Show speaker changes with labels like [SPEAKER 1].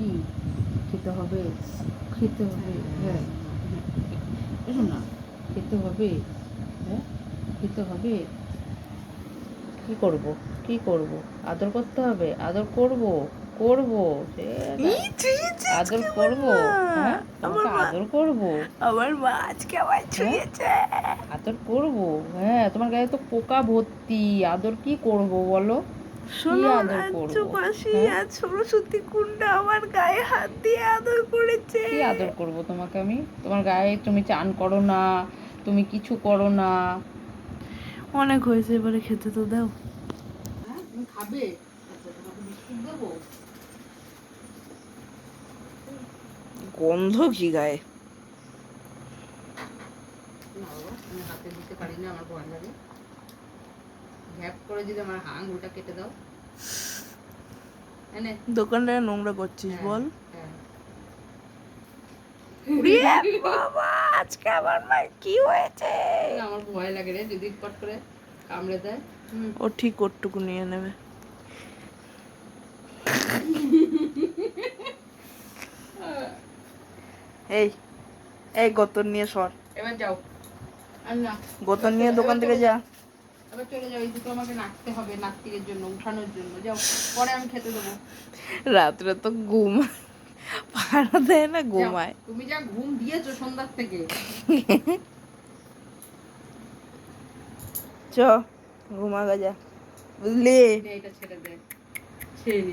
[SPEAKER 1] কি খেতে হবে, খেতে হবে, হ্যাঁ এসো না, খেতে হবে, হ্যাঁ খেতে হবে। কি করব, কি করব? আদর করতে হবে, আদর করব, করব, সে আদর করব, হ্যাঁ তোমাকে আদর করব,
[SPEAKER 2] আমার মা আজকে আমার
[SPEAKER 1] হ্যাঁ
[SPEAKER 2] ছুঁয়েছে।
[SPEAKER 1] আদর করব, হ্যাঁ তোমার গায়ে তো পোকা ভর্তি, আদর কি করব বলো, কি
[SPEAKER 2] শোনো
[SPEAKER 1] আদর
[SPEAKER 2] রাজ্য
[SPEAKER 1] করব,
[SPEAKER 2] মাসি
[SPEAKER 1] হ্যাঁ
[SPEAKER 2] আজ সরস্বতী কুণ্ডা আমার গায়ে হাত দিয়ে আদর করেছে।
[SPEAKER 1] কি আদর করব তোমাকে আমি? তোমার গায়ে তুমি চান করো না, তুমি কিছু করো না।
[SPEAKER 2] অনেক হয়েছে, এবারে খেতে তো দাও।
[SPEAKER 1] হ্যাঁ তুমি খাবে? আচ্ছা তোমাকে বিস্কুট দেবো?
[SPEAKER 2] গন্ধ কি গায়ে?
[SPEAKER 1] না বাবা আমি হাতে দিতে পারি না, আমার ভয় লাগে। ঘ্যাপ করে যদি আমার আঙুলটা কেটে দাও। এনে
[SPEAKER 2] দোকানটা নোংরা করছিস
[SPEAKER 1] হ্যাঁ
[SPEAKER 2] বল?
[SPEAKER 1] হ্যাঁ
[SPEAKER 2] উড়িয়ে বাবা, আজকে আমার মায়ের কি হয়েছে?
[SPEAKER 1] আমার ভয় লাগে রে যদি পট করে কামড়ে দেয়।
[SPEAKER 2] ও ঠিক ওরটুকু নিয়ে নেবে। এই এই গোতন নিয়ে সর,
[SPEAKER 1] এবার যাও, আর না
[SPEAKER 2] গোতন নিয়ে দোকান থেকে যা।
[SPEAKER 1] এবার চলে যাও, এই দুটো আমাকে নাচতে হবে নাতির জন্য, উঠানোর জন্য। যাও, পরে আমি খেতে দেবো।
[SPEAKER 2] রাত্রে তো ঘুম পাড়া দেয় না,
[SPEAKER 1] যাও,
[SPEAKER 2] ঘুমায়।
[SPEAKER 1] তুমি যা ঘুম দিয়েছো সন্ধ্যার থেকে।
[SPEAKER 2] চ ঘুমাগা যা, বুঝলি?
[SPEAKER 1] এটা ছেড়ে দে, ছেড়ে দিই।